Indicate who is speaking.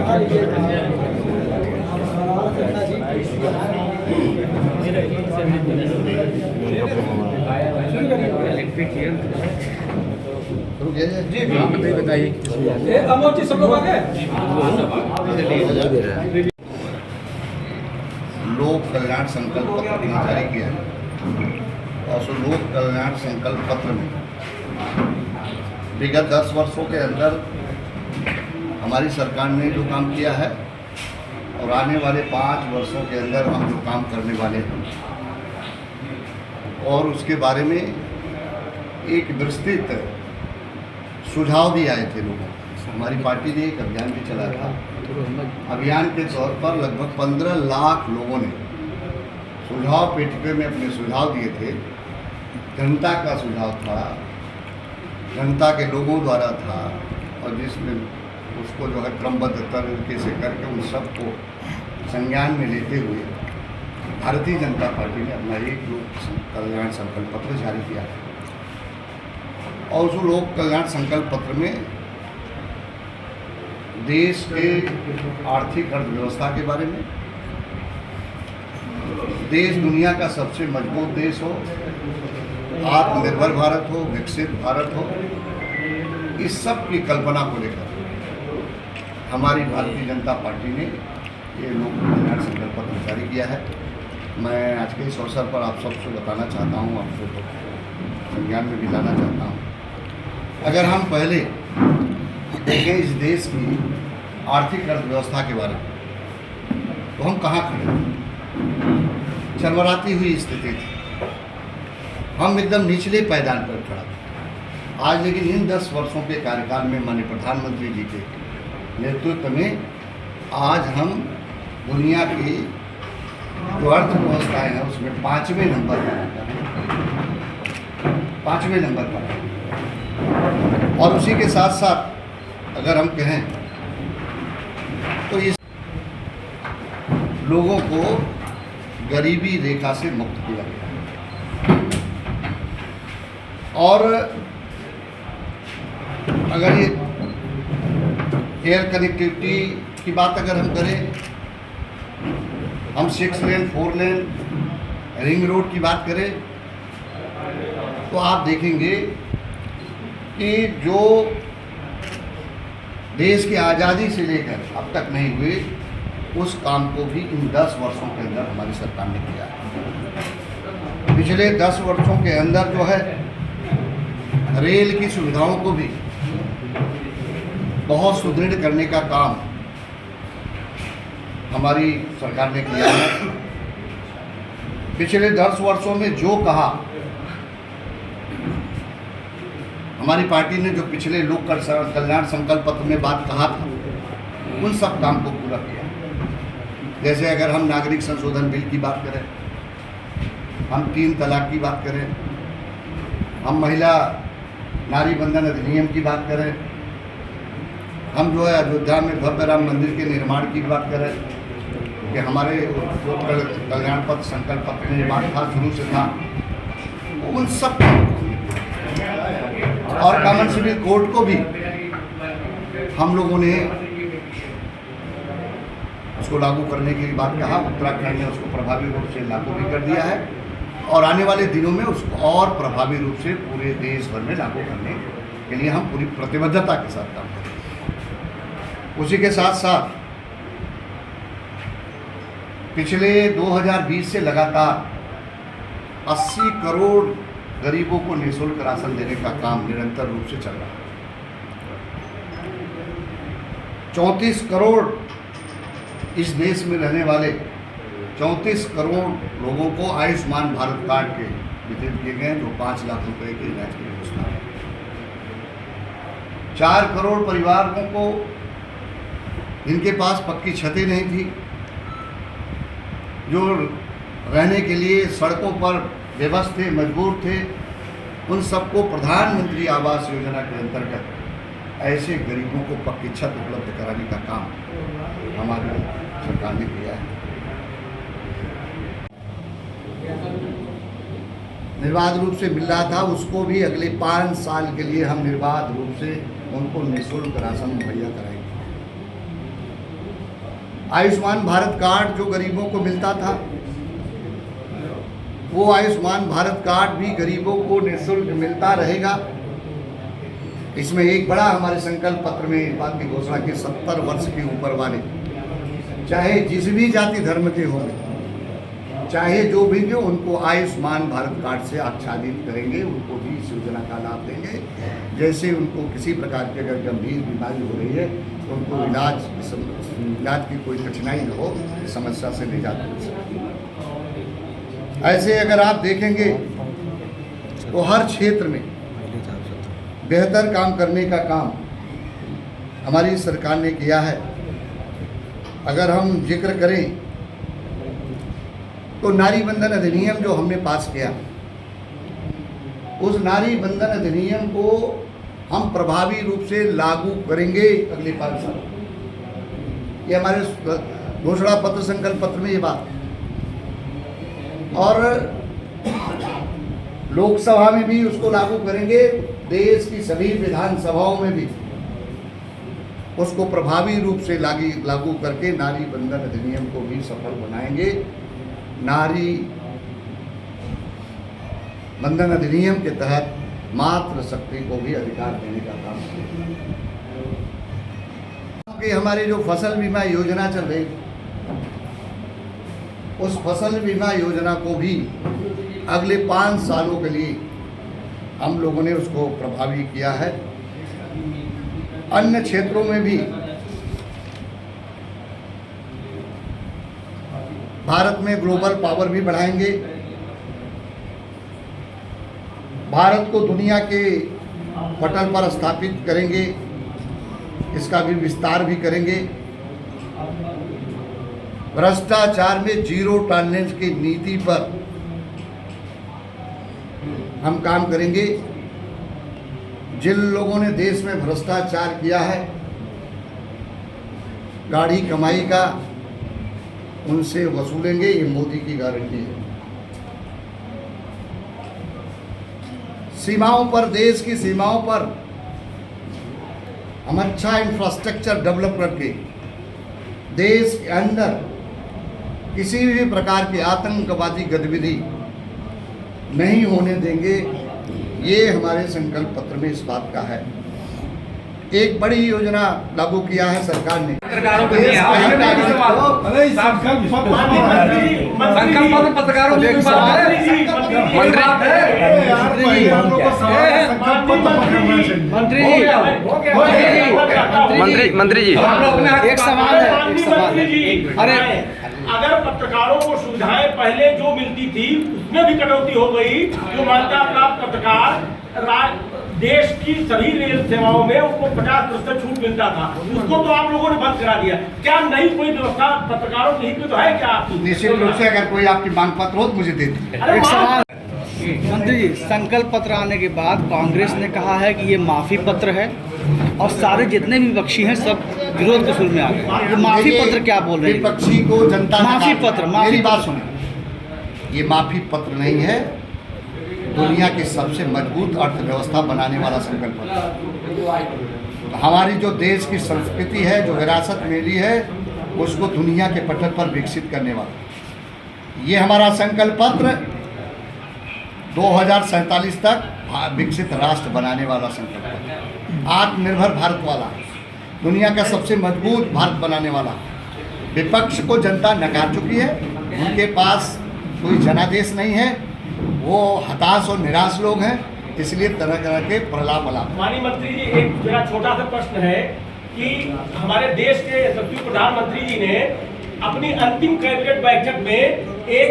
Speaker 1: जी बताइए। अमोची सब लोग आ गए।
Speaker 2: लोक कल्याण संकल्प पत्र भी जारी किया है और उस लोक कल्याण संकल्प पत्र में विगत 10 वर्षों के अंदर हमारी सरकार ने जो काम किया है और आने वाले 5 वर्षों के अंदर हम जो काम करने वाले हैं और उसके बारे में एक विस्तृत सुझाव भी आए थे लोगों को। हमारी पार्टी ने एक अभियान भी चलाया था। अभियान के तौर पर लगभग 15 लाख लोगों ने सुझाव पेटिका में अपने सुझाव दिए थे। जनता का सुझाव था, जनता के लोगों द्वारा था और जिसमें उसको जो है क्रमबद्ध तरीके से करके उन सबको संज्ञान में लेते हुए भारतीय जनता पार्टी ने अपना एक लोक कल्याण संकल्प पत्र जारी किया है। और उस लोक कल्याण संकल्प पत्र में देश के आर्थिक अर्थव्यवस्था के बारे में, देश दुनिया का सबसे मजबूत देश हो, आत्मनिर्भर भारत हो, विकसित भारत हो, इस सब की कल्पना को लेकर हमारी भारतीय जनता पार्टी ने ये लोक कल्याण संकल्प पत्र जारी किया है। मैं आज के इस अवसर पर आप सबसे बताना चाहता हूँ, आपको संज्ञान में भी लाना चाहता हूँ। अगर हम पहले देखें इस देश की आर्थिक अर्थव्यवस्था के बारे में तो हम कहाँ खड़े थे? चरमराती हुई स्थिति थी, हम एकदम निचले पायदान पर खड़ा थे। आज लेकिन इन 10 वर्षों के कार्यकाल में माननीय प्रधानमंत्री जी के नेतृत्व में आज हम दुनिया की जो अर्थव्यवस्थाएँ हैं उसमें 5वें नंबर पर हैं। और उसी के साथ साथ अगर हम कहें तो इस लोगों को गरीबी रेखा से मुक्त किया गया। और अगर ये एयर कनेक्टिविटी की बात अगर हम करें, हम 6 लेन 4 लेन रिंग रोड की बात करें तो आप देखेंगे कि जो देश की आज़ादी से लेकर अब तक नहीं हुए उस काम को भी इन 10 वर्षों के अंदर हमारी सरकार ने किया है। पिछले 10 वर्षों के अंदर जो है रेल की सुविधाओं को भी बहुत सुदृढ़ करने का काम हमारी सरकार ने किया है। पिछले 10 वर्षों में जो कहा हमारी पार्टी ने, जो पिछले लोक कल्याण संकल्प पत्र में बात कहा था, उन सब काम को पूरा किया। जैसे अगर हम नागरिक संशोधन बिल की बात करें, हम 3 तलाक की बात करें, हम महिला नारी बंधन अधिनियम की बात करें, हम जो है अयोध्या में भव्य राम मंदिर के निर्माण की बात करें कि हमारे कल्याण पत्र संकल्प पत्र में बात था, शुरू से था, उन सब और कॉमन सिविल कोड को भी हम लोगों ने उसको लागू करने की बात कहा। उत्तराखंड ने उसको प्रभावी रूप से लागू भी कर दिया है और आने वाले दिनों में उसको और प्रभावी रूप से पूरे देश भर में लागू करने के लिए हम पूरी प्रतिबद्धता के साथ काम करेंगे। उसी के साथ साथ पिछले 2020 से लगातार 80 करोड़ गरीबों को निःशुल्क राशन देने का काम निरंतर रूप से चल रहा है। 34 करोड़ इस देश में रहने वाले 34 करोड़ लोगों को आयुष्मान भारत कार्ड के वितरित किए गए, जो 5 लाख रुपए के इलाज की व्यवस्था है। 4 करोड़ परिवारों को जिनके पास पक्की छतें नहीं थी, जो रहने के लिए सड़कों पर बेबस थे, मजबूर थे, उन सबको प्रधानमंत्री आवास योजना के अंतर्गत ऐसे गरीबों को पक्की छत उपलब्ध कराने का काम हमारी सरकार ने किया है। निर्बाध रूप से मिल रहा था, उसको भी अगले 5 साल के लिए हम निर्बाध रूप से उनको निःशुल्क राशन मुहैया कराएंगे। आयुष्मान भारत कार्ड जो गरीबों को मिलता था, वो आयुष्मान भारत कार्ड भी गरीबों को निःशुल्क मिलता रहेगा। इसमें एक बड़ा हमारे संकल्प पत्र में इस बात की घोषणा की 70 वर्ष के ऊपर वाले, चाहे जिस भी जाति धर्म के होंगे, चाहे जो भी हो, उनको आयुष्मान भारत कार्ड से आच्छादित करेंगे, उनको भी इस योजना का लाभ देंगे। जैसे उनको किसी प्रकार की अगर गंभीर बीमारी हो रही है तो उनको इलाज की कोई कठिनाई न हो, इस समस्या से निजात मिल सके। ऐसे अगर आप देखेंगे तो हर क्षेत्र में बेहतर काम करने का काम हमारी सरकार ने किया है। अगर हम जिक्र करें तो नारी बंधन अधिनियम जो हमने पास किया, उस नारी बंधन अधिनियम को हम प्रभावी रूप से लागू करेंगे अगले 5 साल। ये हमारे घोषणा पत्र संकल्प पत्र में ये बात, और लोकसभा में भी उसको लागू करेंगे, देश की सभी विधानसभाओं में भी उसको प्रभावी रूप से लागू करके नारी बंधन अधिनियम को भी सफल बनाएंगे। नारी बंधन अधिनियम के तहत मातृ शक्ति को भी अधिकार देने का काम करेंगे। कि हमारी जो फसल बीमा योजना चल रही, उस फसल बीमा योजना को भी अगले 5 सालों के लिए हम लोगों ने उसको प्रभावी किया है। अन्य क्षेत्रों में भी भारत में ग्लोबल पावर भी बढ़ाएंगे, भारत को दुनिया के पटल पर स्थापित करेंगे, इसका भी विस्तार भी करेंगे। भ्रष्टाचार में जीरो टॉलरेंस की नीति पर हम काम करेंगे। जिन लोगों ने देश में भ्रष्टाचार किया है, गाढ़ी कमाई का, उनसे वसूलेंगे, ये मोदी की गारंटी है। सीमाओं पर, देश की सीमाओं पर हम अच्छा इंफ्रास्ट्रक्चर डेवलप करके देश के अंदर किसी भी प्रकार की आतंकवादी गतिविधि नहीं होने देंगे। ये हमारे संकल्प पत्र में इस बात का है। एक बड़ी योजना लागू किया है सरकार ने।
Speaker 1: पत्रकारों के लिए संकल्प पत्रकारों की बात है।
Speaker 3: मंत्री जी
Speaker 4: एक सवाल है।
Speaker 5: अरे अगर पत्रकारों को सुविधाएं पहले जो मिलती थी उसमें भी कटौती हो गई, जो मान्यता प्राप्त पत्रकार देश की सभी रेल सेवाओं में उसको 50% छूट मिलता था, उसको तो आप लोगों ने बंद करा दिया। क्या नई कोई व्यवस्था पत्रकारों के हित में तो है क्या?
Speaker 2: निश्चित रूप से अगर कोई आपकी मांग पत्र हो तो मुझे दे दीजिए।
Speaker 4: एक सवाल मंत्री जी, संकल्प पत्र आने के बाद कांग्रेस ने कहा है कि ये माफी पत्र है और सारे जितने भी विपक्षी हैं सब विरोध के सुर में आ गए। ये माफी पत्र क्या बोल रहे हैं?
Speaker 2: विपक्षी को जनता
Speaker 4: माफी पत्र,
Speaker 2: मेरी बात सुनिए, ये माफी पत्र नहीं है, दुनिया की सबसे मजबूत अर्थव्यवस्था बनाने वाला संकल्प पत्र। हमारी जो देश की संस्कृति है, जो विरासत मिली है, उसको दुनिया के पटल पर विकसित करने वाला ये हमारा संकल्प पत्र 2047 तक विकसित राष्ट्र बनाने वाला संकल्प पत्र, आत्मनिर्भर भारत वाला, दुनिया का सबसे मजबूत भारत बनाने वाला। विपक्ष को जनता नकार चुकी है, उनके पास कोई जनादेश नहीं है, वो हताश और निराश लोग हैं, इसलिए तरह तरह के प्रलाप अलाप।
Speaker 5: माननीय मंत्री जी, एक मेरा छोटा सा प्रश्न है कि हमारे देश के यशस्वी प्रधानमंत्री जी ने अपनी अंतिम कैबिनेट बैठक में एक